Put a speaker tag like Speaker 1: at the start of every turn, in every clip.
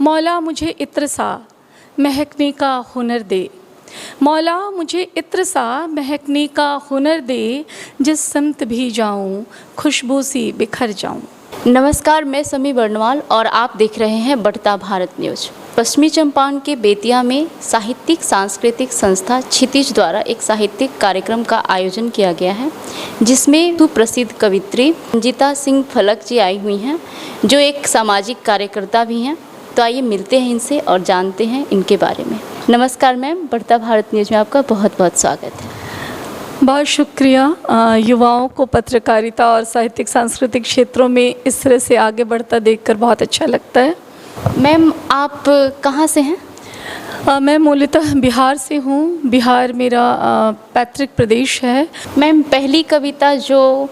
Speaker 1: मौला मुझे इत्र सा महकने का हुनर दे, मौला मुझे इत्र सा महकने का हुनर दे, जिस समत भी जाऊं खुशबू सी बिखर जाऊं।
Speaker 2: नमस्कार, मैं समी बर्नवाल और आप देख रहे हैं बढ़ता भारत न्यूज। पश्चिमी चंपारण के बेतिया में साहित्यिक सांस्कृतिक संस्था क्षितिज द्वारा एक साहित्यिक कार्यक्रम का आयोजन किया गया है, जिसमें सुप्रसिद्ध कवित्री रंजीता सिंह फलक जी आई हुई हैं, जो एक सामाजिक कार्यकर्ता भी हैं। तो आइए मिलते हैं इनसे और जानते हैं इनके बारे में। नमस्कार मैम, बढ़ता भारत न्यूज में आपका बहुत बहुत स्वागत है।
Speaker 1: बहुत शुक्रिया। युवाओं को पत्रकारिता और साहित्यिक सांस्कृतिक क्षेत्रों में इस तरह से आगे बढ़ता देखकर बहुत अच्छा लगता है।
Speaker 2: मैम, आप कहाँ से हैं?
Speaker 1: मैं मूलतः बिहार से हूँ। बिहार मेरा पैतृक प्रदेश है।
Speaker 2: मैम, पहली कविता जो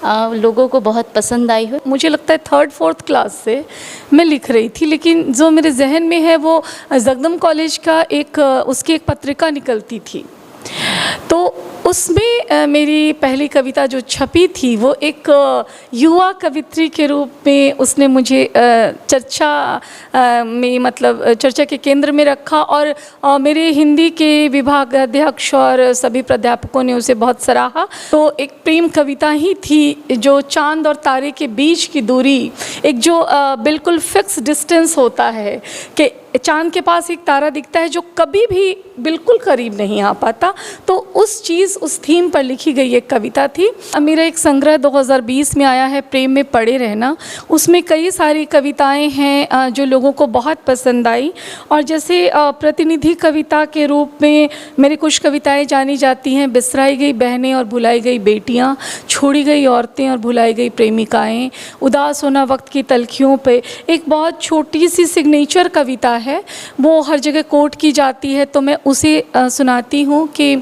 Speaker 2: लोगों को बहुत पसंद आई हो?
Speaker 1: मुझे लगता है 3rd-4th क्लास से मैं लिख रही थी, लेकिन जो मेरे जहन में है वो जगदम कॉलेज का उसकी एक पत्रिका निकलती थी, तो उसमें मेरी पहली कविता जो छपी थी वो एक युवा कवित्री के रूप में उसने मुझे चर्चा के केंद्र में रखा, और मेरे हिंदी के विभाग अध्यक्ष और सभी प्राध्यापकों ने उसे बहुत सराहा। तो एक प्रेम कविता ही थी, जो चांद और तारे के बीच की दूरी, एक जो बिल्कुल फिक्स डिस्टेंस होता है कि चांद के पास एक तारा दिखता है जो कभी भी बिल्कुल करीब नहीं आ पाता, तो उस थीम पर लिखी गई एक कविता थी। मेरा एक संग्रह 2020 में आया है, प्रेम में पड़े रहना। उसमें कई सारी कविताएं हैं जो लोगों को बहुत पसंद आई, और जैसे प्रतिनिधि कविता के रूप में मेरी कुछ कविताएं जानी जाती हैं। बिसराई गई बहनें और भुलाई गई बेटियां, छोड़ी गई औरतें और भुलाई गई प्रेमिकाएं, उदास होना वक्त की तलखियों पे, एक बहुत छोटी सी सिग्नेचर कविता है, वो हर जगह कोट की जाती है। तो मैं उसे सुनाती हूँ कि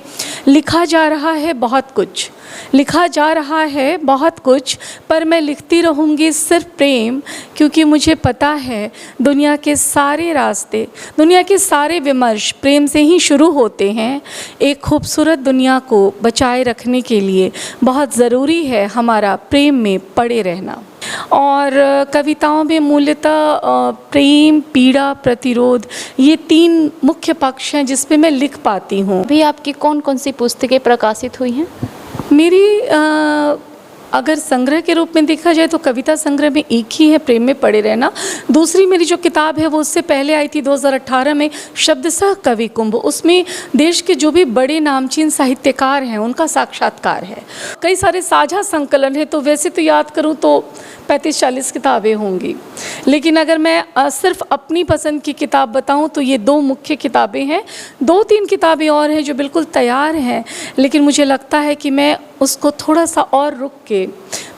Speaker 1: लिखा जा रहा है बहुत कुछ, लिखा जा रहा है बहुत कुछ, पर मैं लिखती रहूँगी सिर्फ प्रेम, क्योंकि मुझे पता है दुनिया के सारे रास्ते, दुनिया के सारे विमर्श प्रेम से ही शुरू होते हैं। एक खूबसूरत दुनिया को बचाए रखने के लिए बहुत ज़रूरी है हमारा प्रेम में पड़े रहना। और कविताओं में मूलतः प्रेम, पीड़ा, प्रतिरोध, ये 3 मुख्य पक्ष हैं जिस पे मैं लिख पाती हूँ।
Speaker 2: अभी आपकी कौन कौन सी पुस्तकें प्रकाशित हुई हैं?
Speaker 1: मेरी अगर संग्रह के रूप में देखा जाए तो कविता संग्रह में एक ही है, प्रेम में पड़े रहना। दूसरी मेरी जो किताब है वो उससे पहले आई थी 2018 में, शब्दसह कवि कुंभ। उसमें देश के जो भी बड़े नामचीन साहित्यकार हैं उनका साक्षात्कार है। कई सारे साझा संकलन है, तो वैसे तो याद करूँ तो 35-40 किताबें होंगी, लेकिन अगर मैं सिर्फ अपनी पसंद की किताब बताऊं तो ये 2 मुख्य किताबें हैं। 2-3 किताबें और हैं जो बिल्कुल तैयार हैं, लेकिन मुझे लगता है कि मैं उसको थोड़ा सा और रुक के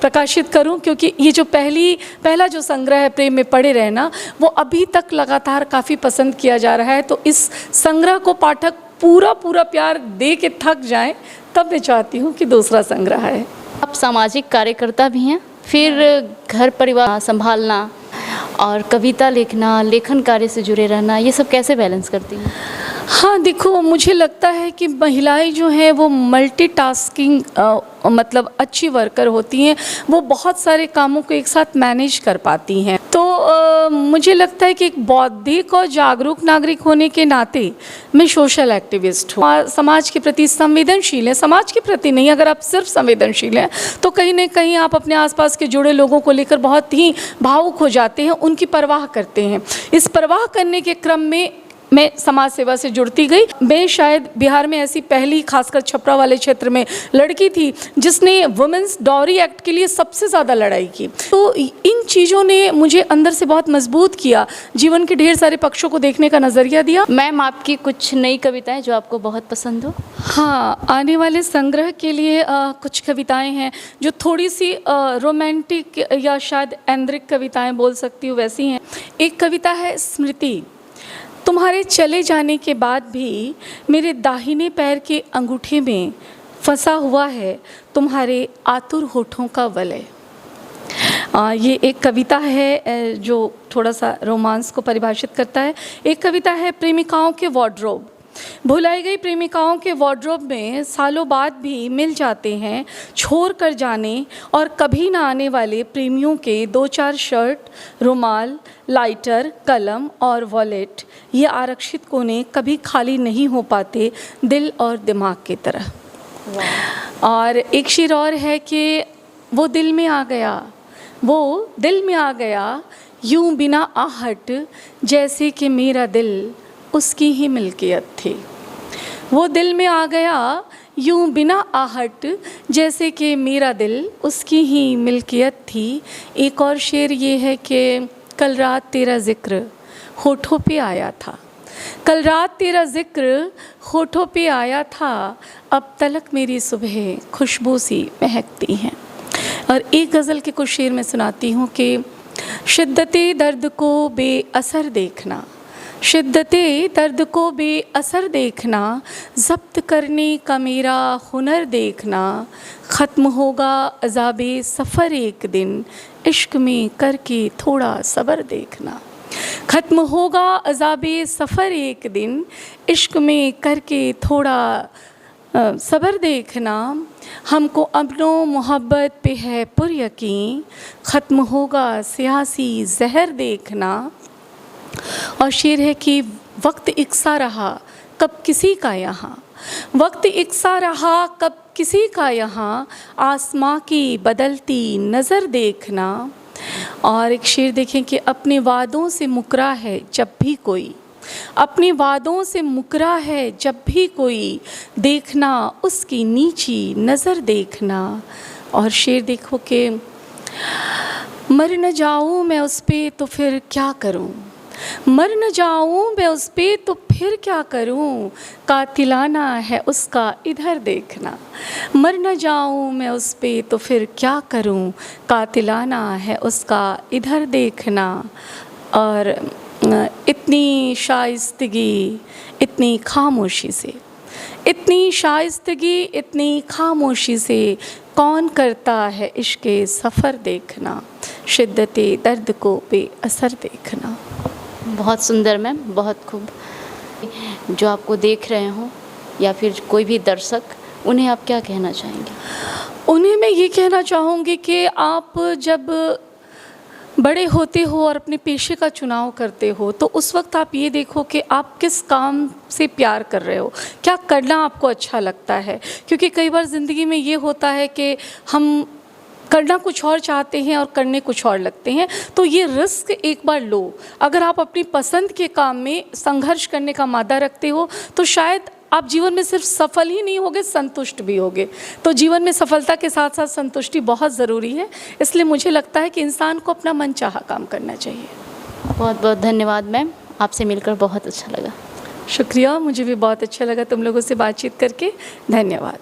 Speaker 1: प्रकाशित करूं, क्योंकि ये जो पहला जो संग्रह है प्रेम में पड़े रहना, वो अभी तक लगातार काफ़ी पसंद किया जा रहा है। तो इस संग्रह को पाठक पूरा प्यार दे के थक जाएं, तब मैं चाहती हूँ कि दूसरा संग्रह है।
Speaker 2: आप सामाजिक कार्यकर्ता भी हैं, फिर घर परिवार संभालना और कविता लिखना, लेखन कार्य से जुड़े रहना, ये सब कैसे बैलेंस करती हैं?
Speaker 1: हाँ, देखो, मुझे लगता है कि महिलाएं जो हैं वो मल्टीटास्किंग मतलब अच्छी वर्कर होती हैं, वो बहुत सारे कामों को एक साथ मैनेज कर पाती हैं। तो मुझे लगता है कि एक बौद्धिक और जागरूक नागरिक होने के नाते मैं सोशल एक्टिविस्ट हूँ। समाज के प्रति संवेदनशील है, समाज के प्रति नहीं, अगर आप सिर्फ संवेदनशील हैं तो कहीं ना कहीं आप अपने आसपास के जुड़े लोगों को लेकर बहुत ही भावुक हो जाते हैं, उनकी परवाह करते हैं। इस परवाह करने के क्रम में मैं समाज सेवा से जुड़ती गई। मैं शायद बिहार में ऐसी पहली, खासकर छपरा वाले क्षेत्र में, लड़की थी जिसने वुमेन्स डॉरी एक्ट के लिए सबसे ज़्यादा लड़ाई की। तो इन चीज़ों ने मुझे अंदर से बहुत मजबूत किया, जीवन के ढेर सारे पक्षों को देखने का नज़रिया दिया।
Speaker 2: मैम, आपकी कुछ नई कविताएं जो आपको बहुत पसंद हो?
Speaker 1: हाँ, आने वाले संग्रह के लिए कुछ कविताएं हैं जो थोड़ी सी रोमांटिक या शायद ऐन्द्रिक कविताएं बोल सकती हूँ, वैसी हैं। एक कविता है स्मृति। तुम्हारे चले जाने के बाद भी मेरे दाहिने पैर के अंगूठे में फंसा हुआ है तुम्हारे आतुर होठों का वलय। ये एक कविता है जो थोड़ा सा रोमांस को परिभाषित करता है। एक कविता है प्रेमिकाओं के वार्डरोब। भुलाई गई प्रेमिकाओं के वार्डरोब में सालों बाद भी मिल जाते हैं छोड़ कर जाने और कभी ना आने वाले प्रेमियों के 2-4 शर्ट, रुमाल, लाइटर, कलम और वॉलेट। ये आरक्षित कोने कभी खाली नहीं हो पाते दिल और दिमाग की तरह। और एक शेर और है कि वो दिल में आ गया, वो दिल में आ गया यूं बिना आहट, जैसे कि मेरा दिल उसकी ही मिल्कियत थी। वो दिल में आ गया यूं बिना आहट, जैसे कि मेरा दिल उसकी ही मिल्कियत थी। एक और शेर ये है कि कल रात तेरा ज़िक्र होठों पे आया था, कल रात तेरा ज़िक्र होठों पे आया था, अब तलक मेरी सुबह खुशबू सी महकती हैं। और एक गज़ल के कुछ शेर मैं सुनाती हूँ कि शिद्दते दर्द को बेअसर देखना, शिद्दते दर्द को बेअसर देखना, ज़ब्त करने का मेरा हुनर देखना, ख़त्म होगा अज़ाबे सफ़र एक दिन, इश्क में करके थोड़ा सब्र देखना। ख़त्म होगा अज़ाबे सफ़र एक दिन, इश्क में करके थोड़ा सब्र देखना। हमको अमनो मोहब्बत पे है पुर यकीन, ख़त्म होगा सियासी जहर देखना। और शेर है कि वक्त इकसा रहा कब किसी का यहाँ, वक्त इकसा रहा कब किसी का यहाँ, आसमां की बदलती नज़र देखना। और एक शेर देखें कि अपने वादों से मुकरा है जब भी कोई, अपने वादों से मुकरा है जब भी कोई, देखना उसकी नीची नज़र देखना। और शेर देखो कि मर न जाऊँ मैं उस पे तो फिर क्या करूँ, मर न जाऊँ मैं उस पे तो फिर क्या करूँ, कातिलाना है उसका इधर देखना। मर न जाऊँ मैं उस पे तो फिर क्या करूँ, कातिलाना है उसका इधर देखना। और इतनी शाइस्तगी इतनी खामोशी से, इतनी शाइस्तगी इतनी खामोशी से, कौन करता है इश्क़े सफ़र देखना, शिद्दते दर्द को बेअसर देखना।
Speaker 2: बहुत सुंदर मैम, बहुत खूब। जो आपको देख रहे हों या फिर कोई भी दर्शक, उन्हें आप क्या कहना चाहेंगे?
Speaker 1: उन्हें मैं ये कहना चाहूँगी कि आप जब बड़े होते हो और अपने पेशे का चुनाव करते हो तो उस वक्त आप ये देखो कि आप किस काम से प्यार कर रहे हो, क्या करना आपको अच्छा लगता है। क्योंकि कई बार ज़िंदगी में ये होता है कि हम करना कुछ और चाहते हैं और करने कुछ और लगते हैं, तो ये रिस्क एक बार लो। अगर आप अपनी पसंद के काम में संघर्ष करने का मादा रखते हो तो शायद आप जीवन में सिर्फ सफल ही नहीं होगे, संतुष्ट भी होगे। तो जीवन में सफलता के साथ साथ संतुष्टि बहुत ज़रूरी है। इसलिए मुझे लगता है कि इंसान को अपना मनचाहा काम करना चाहिए।
Speaker 2: बहुत बहुत धन्यवाद मैम, आपसे मिलकर बहुत अच्छा लगा।
Speaker 1: शुक्रिया, मुझे भी बहुत अच्छा लगा तुम लोगों से बातचीत करके। धन्यवाद।